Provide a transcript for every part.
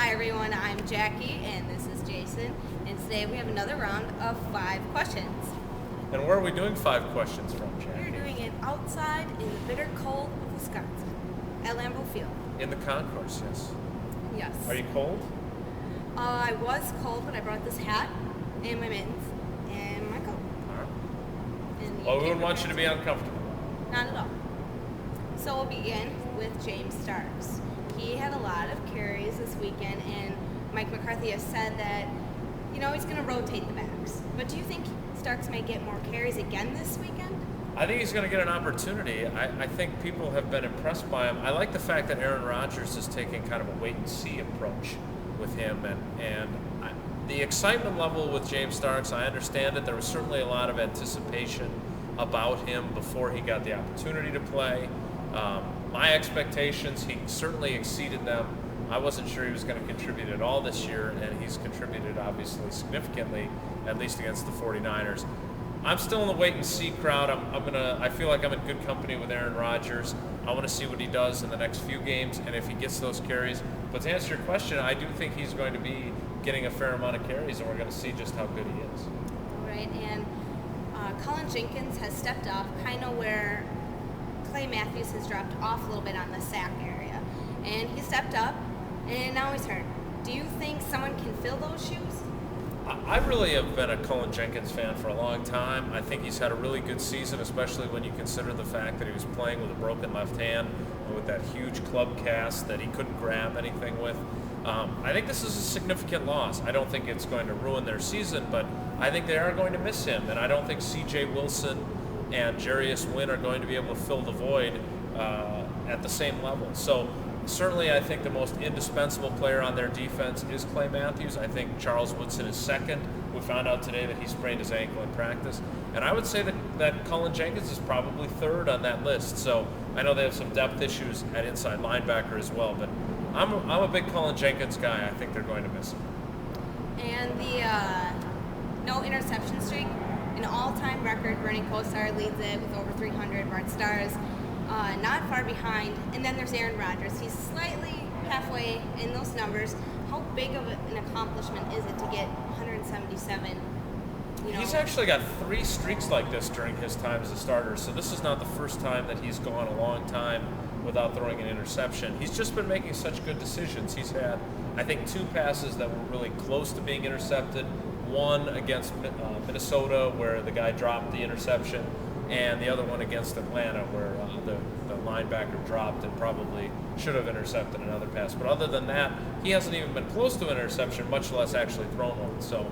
Hi everyone, I'm Jackie and this is Jason, and today we have another round of 5 questions. And where are we doing 5 questions from, Jackie? We're doing it outside in the bitter cold of Wisconsin, at Lambeau Field. In the concourse, yes. Yes. Are you cold? I was cold, but I brought this hat and my mittens and my coat. All right. And Well, we wouldn't want you to be uncomfortable. Not at all. So we'll begin with James Starks. He had a lot of carries this weekend, and Mike McCarthy has said that, he's going to rotate the backs. But do you think Starks may get more carries again this weekend? I think he's going to get an opportunity. I think people have been impressed by him. I like the fact that Aaron Rodgers is taking kind of a wait-and-see approach with him. The excitement level with James Starks, I understand it. There was certainly a lot of anticipation about him before he got the opportunity to play. My expectations, he certainly exceeded them. I wasn't sure he was going to contribute at all this year, and he's contributed obviously significantly, at least against the 49ers. I'm still in the wait-and-see crowd. I feel like I'm in good company with Aaron Rodgers. I want to see what he does in the next few games and if he gets those carries. But to answer your question, I do think he's going to be getting a fair amount of carries, and we're going to see just how good he is. All right, and Colin Jenkins has stepped up, kind of where Clay Matthews has dropped off a little bit on the sack area. And he stepped up, and now he's hurt. Do you think someone can fill those shoes? I really have been a Colin Jenkins fan for a long time. I think he's had a really good season, especially when you consider the fact that he was playing with a broken left hand and with that huge club cast that he couldn't grab anything with. I think this is a significant loss. I don't think it's going to ruin their season, but I think they are going to miss him, and I don't think C.J. Wilson and Jarius Wynn are going to be able to fill the void at the same level. So certainly I think the most indispensable player on their defense is Clay Matthews. I think Charles Woodson is second. We found out today that he sprained his ankle in practice. And I would say that Colin Jenkins is probably third on that list. So I know they have some depth issues at inside linebacker as well, but I'm a big Colin Jenkins guy. I think they're going to miss him. And the no interception streak, an all-time record. Bernie Kosar leads it with over 300. Bart Starrs not far behind. And then there's Aaron Rodgers. He's slightly halfway in those numbers. How big of an accomplishment is it to get 177? He's actually got 3 streaks like this during his time as a starter, so this is not the first time that he's gone a long time without throwing an interception. He's just been making such good decisions. He's had, I think, 2 passes that were really close to being intercepted. One against Minnesota where the guy dropped the interception, and the other one against Atlanta where the linebacker dropped and probably should have intercepted another pass. But other than that, he hasn't even been close to an interception, much less actually thrown one. So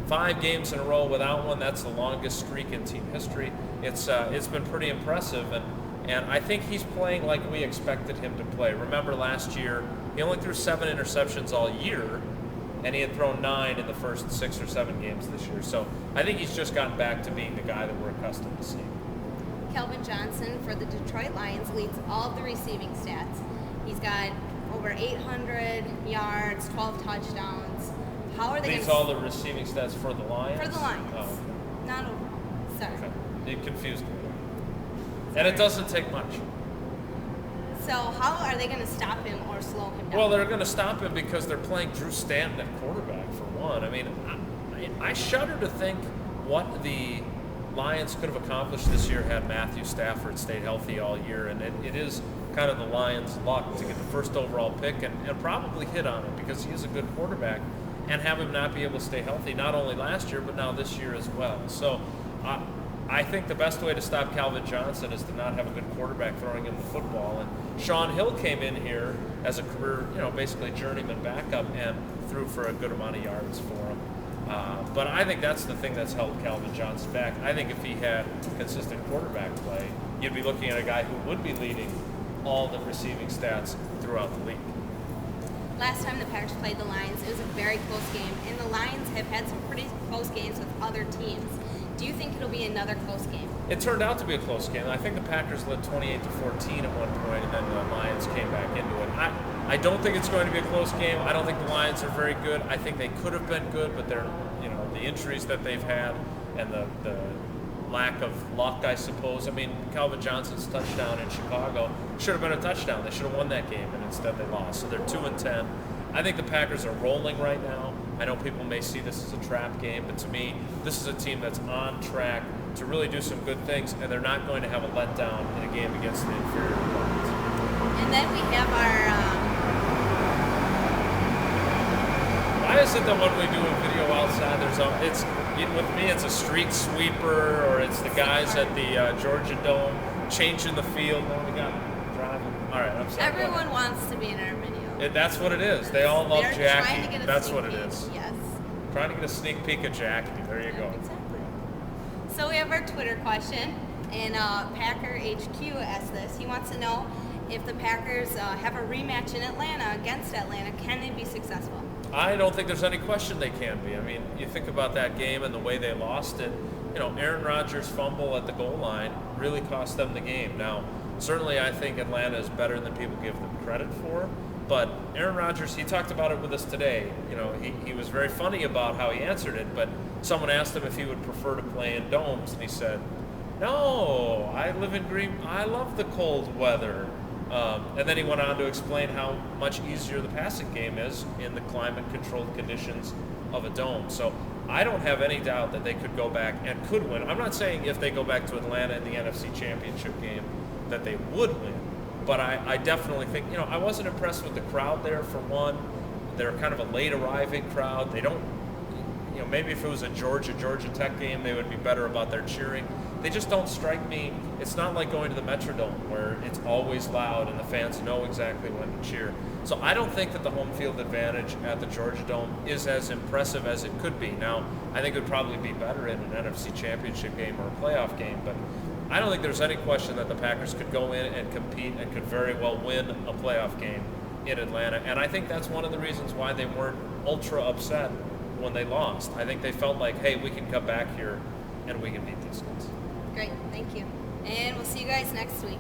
5 games in a row without one, that's the longest streak in team history. It's been pretty impressive, and I think he's playing like we expected him to play. Remember last year, he only threw 7 interceptions all year, and he had thrown 9 in the first 6 or 7 games this year. So I think he's just gotten back to being the guy that we're accustomed to seeing. Calvin Johnson for the Detroit Lions leads all of the receiving stats. He's got over 800 yards, 12 touchdowns. How are they? Leads all the receiving stats for the Lions? For the Lions. Oh. Not overall. Sorry. Okay. It confused me. And it doesn't take much. So how are they going to stop him or slow him down? Well, they're going to stop him because they're playing Drew Stanton at quarterback, for one. I mean, I shudder to think what the Lions could have accomplished this year had Matthew Stafford stayed healthy all year. And it is kind of the Lions' luck to get the first overall pick and probably hit on it because he is a good quarterback, and have him not be able to stay healthy, not only last year, but now this year as well. So I think the best way to stop Calvin Johnson is to not have a good quarterback throwing him the football. And Sean Hill came in here as a career, basically journeyman backup and threw for a good amount of yards for him. But I think that's the thing that's held Calvin Johnson back. I think if he had consistent quarterback play, you'd be looking at a guy who would be leading all the receiving stats throughout the league. Last time the Packers played the Lions, it was a very close game, and the Lions have had some pretty close games with other teams. Do you think it'll be another close game? It turned out to be a close game. I think the Packers led 28-14 at one point, and then the Lions came back into it. I don't think it's going to be a close game. I don't think the Lions are very good. I think they could have been good, but they're, the injuries that they've had and the lack of luck, I suppose. I mean, Calvin Johnson's touchdown in Chicago should have been a touchdown. They should have won that game, and instead they lost. So they're 2-10. I think the Packers are rolling right now. I know people may see this as a trap game, but to me, this is a team that's on track to really do some good things, and they're not going to have a letdown in a game against the inferior opponent. And then we have our. Why is it that when we do a video outside, with me it's a street sweeper, or it's the guys at the Georgia Dome changing the field? No, we got driving. All right, I'm sorry. Everyone wants to be in our video. That's what it is. They all love They're trying to Jacki. get a That's sneak what it peek. is. Yes. Trying to get a sneak peek of Jacki. There you go. Exactly. So we have our Twitter question, and Packer HQ asked this. He wants to know if the Packers have a rematch in Atlanta against Atlanta, can they be successful? I don't think there's any question they can be. I mean, you think about that game and the way they lost it. Aaron Rodgers' fumble at the goal line really cost them the game. Now, certainly I think Atlanta is better than people give them credit for. But Aaron Rodgers, he talked about it with us today. He was very funny about how he answered it, but someone asked him if he would prefer to play in domes, and he said, "No, I live in Green. I love the cold weather." And then he went on to explain how much easier the passing game is in the climate-controlled conditions of a dome. So I don't have any doubt that they could go back and could win. I'm not saying if they go back to Atlanta in the NFC Championship game that they would win, but I definitely think, I wasn't impressed with the crowd there, for one. They're kind of a late-arriving crowd. They don't, maybe if it was a Georgia Tech game, they would be better about their cheering. They just don't strike me. It's not like going to the Metrodome where it's always loud and the fans know exactly when to cheer. So I don't think that the home field advantage at the Georgia Dome is as impressive as it could be. Now, I think it would probably be better in an NFC Championship game or a playoff game, but I don't think there's any question that the Packers could go in and compete and could very well win a playoff game in Atlanta. And I think that's one of the reasons why they weren't ultra upset when they lost. I think they felt like, hey, we can come back here and we can beat these guys. Great, thank you. And we'll see you guys next week.